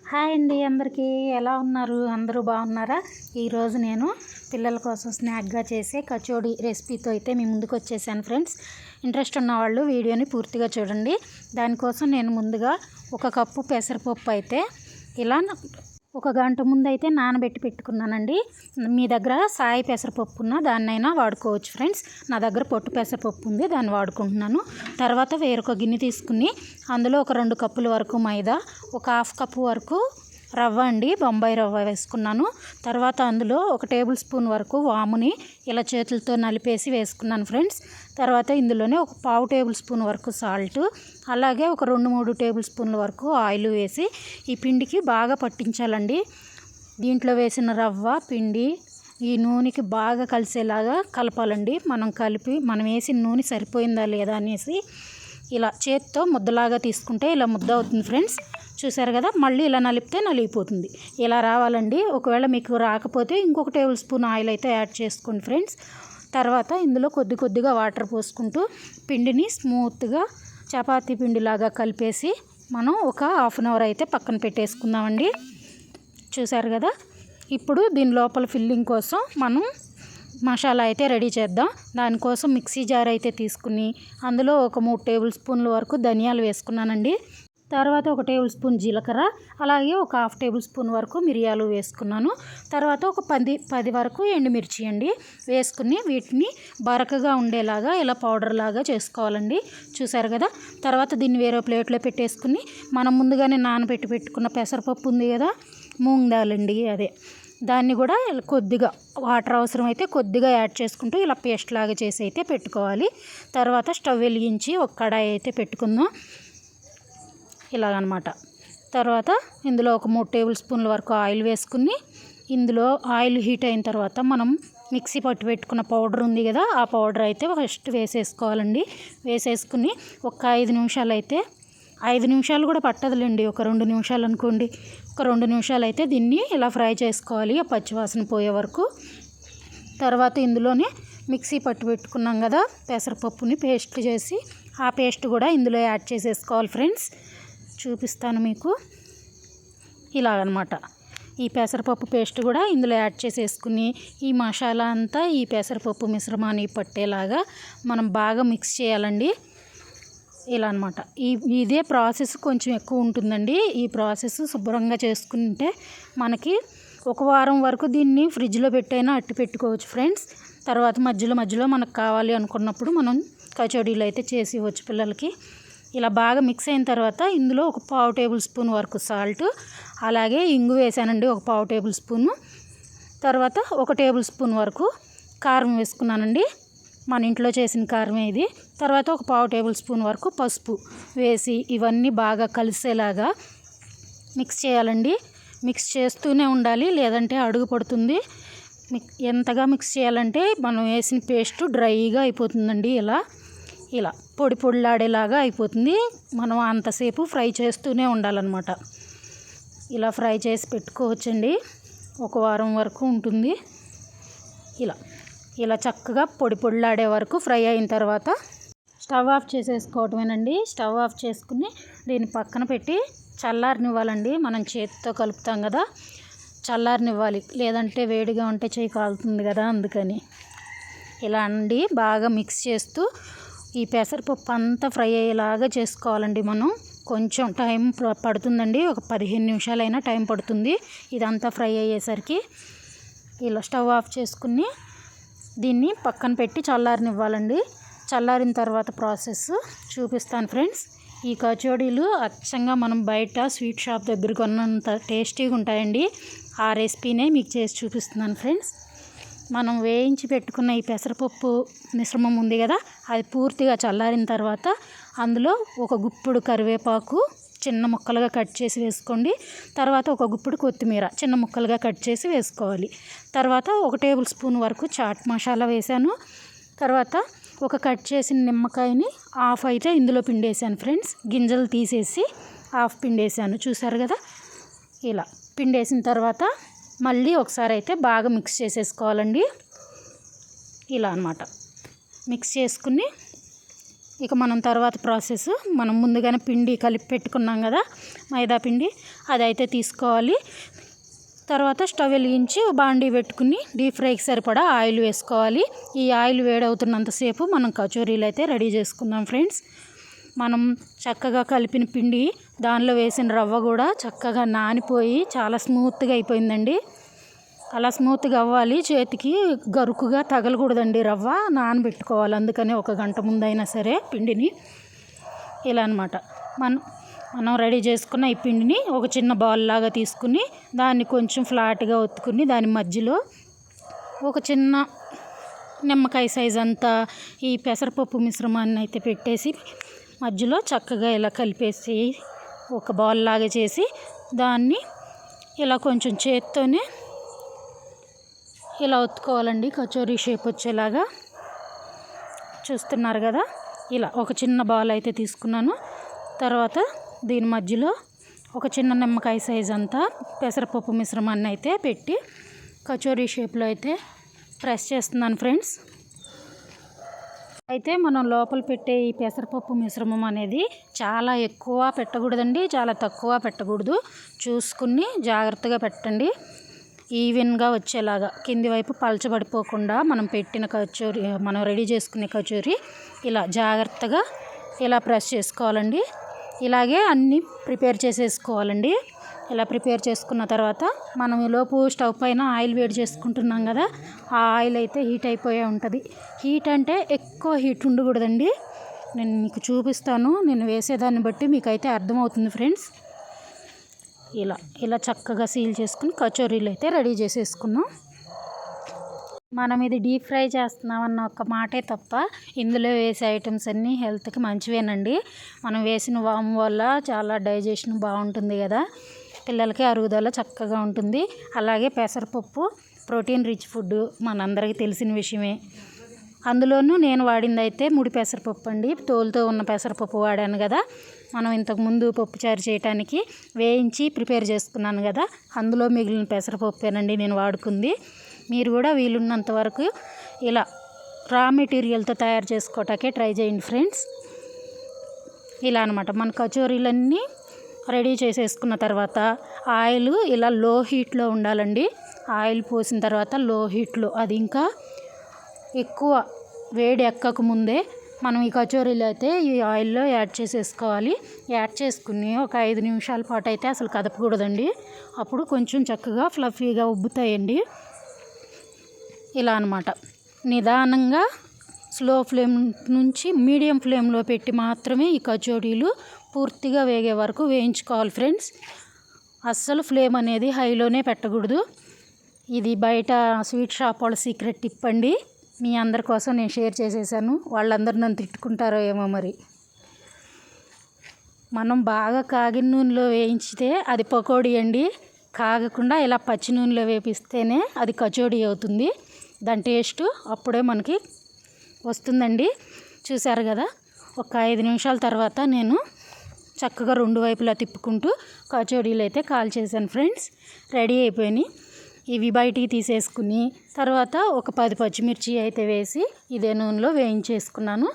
Hi అండి, అందరికీ ఎలా ఉన్నారు? అందరూ బాగున్నారా? ఈరోజు నేను పిల్లల కోసం స్నాక్గా చేసే కచోడీ రెసిపీతో అయితే మీ ముందుకు వచ్చేసాను ఫ్రెండ్స్. ఇంట్రెస్ట్ ఉన్న వాళ్ళు వీడియోని పూర్తిగా చూడండి. దానికోసం నేను ముందుగా 1 కప్పు పెసరపప్పు అయితే ఇలా 1 గంట ముందు అయితే నానబెట్టి పెట్టుకున్నానండి. మీ దగ్గర సాయి పెసరపప్పు ఉన్న దాన్నైనా వాడుకోవచ్చు ఫ్రెండ్స్. నా దగ్గర పొట్టు పెసరపప్పు ఉంది, దాన్ని వాడుకుంటున్నాను. తర్వాత వేరొక గిన్నె తీసుకుని అందులో ఒక 2 కప్పుల వరకు మైదా, ఒక 1/2 కప్పు వరకు రవ్వ అండి, బొంబాయి రవ్వ వేసుకున్నాను. తర్వాత అందులో 1 టేబుల్ స్పూన్ వరకు వాముని ఇలా చేతులతో నలిపేసి వేసుకున్నాను ఫ్రెండ్స్. తర్వాత ఇందులోనే ఒక 1/2 టేబుల్ స్పూన్ వరకు సాల్ట్, అలాగే ఒక 2-3 టేబుల్ స్పూన్ల వరకు ఆయిల్ వేసి ఈ పిండికి బాగా పట్టించాలండి. దీంట్లో వేసిన రవ్వ పిండి ఈ నూనెకి బాగా కలిసేలాగా కలపాలండి. మనం వేసిన నూనె సరిపోయిందా లేదా అనేసి ఇలా చేత్తో ముద్దలాగా తీసుకుంటే ఇలా ముద్ద అవుతుంది ఫ్రెండ్స్. చూసారు కదా, మళ్ళీ ఇలా నలిపితే నలిగిపోతుంది. ఇలా రావాలండి. ఒకవేళ మీకు రాకపోతే ఇంకొక టేబుల్ స్పూన్ ఆయిల్ అయితే యాడ్ చేసుకోండి ఫ్రెండ్స్. తర్వాత ఇందులో కొద్దిగా వాటర్ పోసుకుంటూ పిండిని స్మూత్గా చపాతీ పిండిలాగా కలిపేసి మనం ఒక 1/2 అవర్ అయితే పక్కన పెట్టేసుకుందామండి. చూసారు కదా, ఇప్పుడు దీని లోపల ఫిల్లింగ్ కోసం మనం మసాలా అయితే రెడీ చేద్దాం. దానికోసం మిక్సీ జార్ అయితే తీసుకుని అందులో ఒక 3 టేబుల్ స్పూన్ల వరకు ధనియాలు వేసుకున్నానండి. తర్వాత 1 టేబుల్ స్పూన్ జీలకర్ర, అలాగే ఒక 1/2 టేబుల్ స్పూన్ వరకు మిరియాలు వేసుకున్నాను. తర్వాత ఒక 10 వరకు ఎండుమిర్చి అండి వేసుకుని వీటిని బరకగా ఉండేలాగా ఇలా పౌడర్ లాగా చేసుకోవాలండి. చూసారు కదా, తర్వాత దీన్ని వేరే ప్లేట్లో పెట్టేసుకుని మనం ముందుగానే నానబెట్టి పెట్టుకున్న పెసరపప్పు ఉంది కదా, మూంగ్ దాల్ అండి, దాన్ని కూడా కొద్దిగా వాటర్ అవసరం అయితే కొద్దిగా యాడ్ చేసుకుంటూ ఇలా పేస్ట్ లాగా చేసి అయితే పెట్టుకోవాలి. తర్వాత స్టవ్ వెలిగించి ఒక కడాయి అయితే పెట్టుకుందాం ఇలాగనమాట. తర్వాత ఇందులో ఒక 3 టేబుల్ స్పూన్ల వరకు ఆయిల్ వేసుకుని ఇందులో ఆయిల్ హీట్ అయిన తర్వాత మనం మిక్సీ పట్టి పెట్టుకున్న పౌడర్ ఉంది కదా, ఆ పౌడర్ అయితే ఫస్ట్ వేసేసుకోవాలండి. వేసేసుకుని ఒక 5 నిమిషాలు అయితే 5 నిమిషాలు కూడా పట్టదులేండి, ఒక 2 నిమిషాలు అనుకోండి. ఒక 2 నిమిషాలు అయితే దీన్ని ఇలా ఫ్రై చేసుకోవాలి, ఆ పచ్చివాసన పోయే వరకు. తర్వాత ఇందులోనే మిక్సీ పట్టి పెట్టుకున్నాం కదా పెసరపప్పుని పేస్ట్ చేసి, ఆ పేస్ట్ కూడా ఇందులో యాడ్ చేసేసుకోవాలి ఫ్రెండ్స్. చూపిస్తాను మీకు ఇలాగనమాట. ఈ పెసరపప్పు పేస్ట్ కూడా ఇందులో యాడ్ చేసేసుకుని ఈ మసాలా అంతా ఈ పెసరపప్పు మిశ్రమాన్ని పట్టేలాగా మనం బాగా మిక్స్ చేయాలండి. ఇలా అనమాట. ఇదే ప్రాసెస్ కొంచెం ఎక్కువ ఉంటుందండి. ఈ ప్రాసెస్ శుభ్రంగా చేసుకుంటే మనకి 1 వారం వరకు దీన్ని ఫ్రిడ్జ్లో పెట్టైనా అట్టి పెట్టుకోవచ్చు ఫ్రెండ్స్. తర్వాత మధ్యలో మనకు కావాలి అనుకున్నప్పుడు మనం కచోడీలు అయితే చేసి ఇవ్వచ్చు పిల్లలకి. ఇలా బాగా మిక్స్ అయిన తర్వాత ఇందులో ఒక 1/2 టేబుల్ స్పూన్ వరకు సాల్ట్, అలాగే ఇంగు వేసానండి, ఒక 1/2 టేబుల్ స్పూను. తర్వాత 1 టేబుల్ స్పూన్ వరకు కారం వేసుకున్నానండి, మన ఇంట్లో చేసిన కారమే ఇది. తర్వాత ఒక 1/2 టేబుల్ స్పూన్ వరకు పసుపు వేసి ఇవన్నీ బాగా కలిసేలాగా మిక్స్ చేయాలండి. మిక్స్ చేస్తూనే ఉండాలి, లేదంటే అడుగు పడుతుంది. ఎంతగా మిక్స్ చేయాలంటే మనం వేసిన పేస్ట్ డ్రైగా అయిపోతుందండి. ఇలా పొడిలాడేలాగా అయిపోతుంది. మనం అంతసేపు ఫ్రై చేస్తూనే ఉండాలన్నమాట. ఇలా ఫ్రై చేసి పెట్టుకోవచ్చండి, 1 వారం వరకు ఉంటుంది. ఇలా చక్కగా పొడిలాడే వరకు ఫ్రై అయిన తర్వాత స్టవ్ ఆఫ్ చేసేసుకోవటమేనండి. స్టవ్ ఆఫ్ చేసుకుని దీన్ని పక్కన పెట్టి చల్లారనివ్వాలండి. మనం చేతితో కలుపుతాం కదా, చల్లారనివ్వాలి, లేదంటే వేడిగా ఉంటే చేయి కాలుతుంది కదా, అందుకని ఇలా అండి బాగా మిక్స్ చేస్తూ ఈ పెసరపప్పు అంతా ఫ్రై అయ్యేలాగా చేసుకోవాలండి. మనం కొంచెం టైం పడుతుందండి, ఒక 15 నిమిషాలైనా టైం పడుతుంది ఇదంతా ఫ్రై అయ్యేసరికి. ఇలా స్టవ్ ఆఫ్ చేసుకుని దీన్ని పక్కన పెట్టి చల్లారనివ్వాలండి. చల్లారిన తర్వాత ప్రాసెస్ చూపిస్తాను ఫ్రెండ్స్. ఈ కచోడీలు అచ్చంగా మనం బయట స్వీట్ షాప్ దగ్గర కొన్నంత టేస్టీగా ఉంటాయండి. ఆ రెసిపీనే మీకు చేసి చూపిస్తున్నాను ఫ్రెండ్స్. మనం వేయించి పెట్టుకున్న ఈ పెసరపప్పు మిశ్రమం ఉంది కదా, అది పూర్తిగా చల్లారిన తర్వాత అందులో ఒక గుప్పుడు కరివేపాకు చిన్న ముక్కలుగా కట్ చేసి వేసుకోండి. తర్వాత ఒక గుప్పుడు కొత్తిమీర చిన్న ముక్కలుగా కట్ చేసి వేసుకోవాలి. తర్వాత 1 టేబుల్ స్పూన్ వరకు చాట్ మసాలా వేసాను. తర్వాత ఒక కట్ చేసిన నిమ్మకాయని హాఫ్ అయితే ఇందులో పిండేసాను ఫ్రెండ్స్. గింజలు తీసేసి హాఫ్ పిండేసాను. చూసారు కదా, ఇలా పిండేసిన తర్వాత మళ్ళీ ఒకసారి అయితే బాగా మిక్స్ చేసేసుకోవాలండి. ఇలా అన్నమాట. మిక్స్ చేసుకుని ఇక మనం తర్వాత ప్రాసెస్, మనం ముందుగానే పిండి కలిపి పెట్టుకున్నాం కదా మైదా పిండి, అదైతే తీసుకోవాలి. తర్వాత స్టవ్ వెలిగించి బాండీ పెట్టుకుని డీప్ ఫ్రైకి సరిపడా ఆయిల్ వేసుకోవాలి. ఈ ఆయిల్ వేడవుతున్నంతసేపు మనం కచోరీలు అయితే రెడీ చేసుకుందాం ఫ్రెండ్స్. మనం చక్కగా కలిపిన పిండి దానిలో వేసిన రవ్వ కూడా చక్కగా నానిపోయి చాలా స్మూత్గా అయిపోయిందండి. అలా స్మూత్గా అవ్వాలి, చేతికి గరుకుగా తగలకూడదండి. రవ్వ నానబెట్టుకోవాలి, అందుకని 1 గంట ముందైనా సరే పిండిని. ఇలా అనమాట. మనం రెడీ చేసుకున్న ఈ పిండిని ఒక చిన్న బాల్ లాగా తీసుకుని దాన్ని కొంచెం ఫ్లాట్గా ఒత్తుకుని దాని మధ్యలో ఒక చిన్న నిమ్మకాయ సైజ్ అంతా ఈ పెసరపప్పు మిశ్రమాన్ని అయితే పెట్టేసి మధ్యలో చక్కగా ఇలా కలిపేసి ఒక బాల్ లాగా చేసి దాన్ని ఇలా కొంచెం చేత్తోనే ఇలా ఒత్తుకోవాలండి, కచోరీ షేప్ వచ్చేలాగా. చూస్తున్నారు కదా, ఇలా ఒక చిన్న బాల్ అయితే తీసుకున్నాను. తర్వాత దీని మధ్యలో ఒక చిన్న నిమ్మకాయ సైజ్ అంతా పెసరపప్పు మిశ్రమాన్ని అయితే పెట్టి కచోరీ షేప్లో అయితే ప్రెస్ చేస్తున్నాను ఫ్రెండ్స్. అయితే మనం లోపల పెట్టే ఈ పెసరపప్పు మిశ్రమం అనేది చాలా ఎక్కువ పెట్టకూడదండి, చాలా తక్కువ పెట్టకూడదు. చూసుకుని జాగ్రత్తగా పెట్టండి, ఈవెన్గా వచ్చేలాగా. కింది వైపు పలచబడిపోకుండా మనం పెట్టిన కచోరీ, మనం రెడీ చేసుకునే కచోరీ ఇలా జాగ్రత్తగా ఇలా ప్రెస్ చేసుకోవాలండి. ఇలాగే అన్నీ ప్రిపేర్ చేసేసుకోవాలండి. ఇలా ప్రిపేర్ చేసుకున్న తర్వాత మనం ఈలోపు స్టవ్ పైన ఆయిల్ వేడి చేసుకుంటున్నాం కదా, ఆ ఆయిల్ అయితే హీట్ అయిపోయే ఉంటుంది. హీట్ అంటే ఎక్కువ హీట్ ఉండకూడదండి. నేను మీకు చూపిస్తాను, నేను వేసేదాన్ని బట్టి మీకైతే అర్థమవుతుంది ఫ్రెండ్స్. ఇలా చక్కగా సీల్ చేసుకుని కచోరీలు అయితే రెడీ చేసేసుకున్నాం. మనం ఇది డీప్ ఫ్రై చేస్తున్నామన్న ఒక మాటే తప్ప ఇందులో వేసే ఐటమ్స్ అన్నీ హెల్త్కి మంచివేనండి. మనం వేసిన వాము వల్ల చాలా డైజెషన్ బాగుంటుంది కదా, పిల్లలకి అరుగుదల చక్కగా ఉంటుంది. అలాగే పెసరపప్పు ప్రోటీన్ రిచ్ ఫుడ్, మనందరికీ తెలిసిన విషయమే. అందులోనూ నేను వాడింది అయితే ముడి పెసరపప్పు అండి, తోలుతో ఉన్న పెసరపప్పు వాడాను కదా. మనం ఇంతకుముందు పప్పుచారు చేయడానికి వేయించి ప్రిపేర్ చేసుకున్నాను కదా, అందులో మిగిలిన పెసరపప్పేనండి నేను వాడుకుంది. మీరు కూడా వీలున్నంత వరకు ఇలా రా మెటీరియల్తో తయారు చేసుకోవటానికే ట్రై చేయండి ఫ్రెండ్స్. ఇలా అనమాట. మన కచోరీలన్నీ రెడీ చేసేసుకున్న తర్వాత ఆయిల్ ఇలా లో హీట్లో ఉండాలండి. ఆయిల్ పోసిన తర్వాత లో హీట్లో, అది ఇంకా ఎక్కువ వేడి ఎక్కక ముందే మనం ఈ కచోరీలు అయితే ఈ ఆయిల్లో యాడ్ చేసేసుకోవాలి. యాడ్ చేసుకుని ఒక 5 నిమిషాల పాటు అయితే అసలు కదపకూడదండి, అప్పుడు కొంచెం చక్కగా ఫ్లఫీగా ఉబ్బుతాయండి. ఇలా అనమాట. నిదానంగా స్లో ఫ్లేమ్ నుంచి మీడియం ఫ్లేమ్లో పెట్టి మాత్రమే ఈ కచోరీలు పూర్తిగా వేగే వరకు వేయించుకోవాలి ఫ్రెండ్స్. అస్సలు ఫ్లేమ్ అనేది హైలోనే పెట్టకూడదు. ఇది బయట స్వీట్ షాప్ వాళ్ళ సీక్రెట్ టిప్ అండి, మీ అందరి కోసం నేను షేర్ చేసేసాను. వాళ్ళందరూ నన్ను తిట్టుకుంటారో ఏమో మరి. మనం బాగా కాగిన నూనెలో వేయించితే అది పకోడీ అండి, కాగకుండా ఇలా పచ్చి నూనెలో వేపిస్తేనే అది కచోడీ అవుతుంది. దాని టేస్ట్ అప్పుడే మనకి వస్తుందండి. చూసారు కదా, ఒక 5 నిమిషాల తర్వాత నేను చక్కగా 2 వైపులా తిప్పుకుంటూ కచోడీలు అయితే కాల్ చేశాను ఫ్రెండ్స్. రెడీ అయిపోయినాయి. ఇవి బయటికి తీసేసుకుని తర్వాత ఒక 10 పచ్చిమిర్చి అయితే వేసి ఇదే నూనెలో వేయించేసుకున్నాను.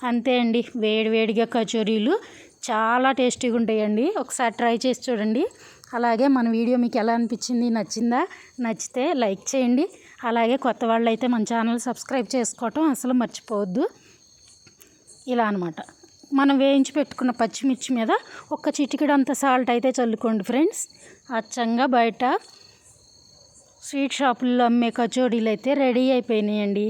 అంతే అండి, వేడివేడిగా కచోరీలు చాలా టేస్టీగా ఉంటాయండి. ఒకసారి ట్రై చేసి చూడండి. అలాగే మన వీడియో మీకు ఎలా అనిపించింది, నచ్చిందా? నచ్చితే లైక్ చేయండి. అలాగే కొత్త వాళ్ళు అయితే మన ఛానల్ సబ్స్క్రైబ్ చేసుకోవటం అసలు మర్చిపోవద్దు. ఇలా అనమాట. మనం వేయించి పెట్టుకున్న పచ్చిమిర్చి మీద ఒక చిటికెడంత సాల్ట్ అయితే చల్లుకోండి ఫ్రెండ్స్. అచ్చంగా బయట స్వీట్ షాపుల్లో అమ్మే కచోరీలు అయితే రెడీ అయిపోయినాయండి.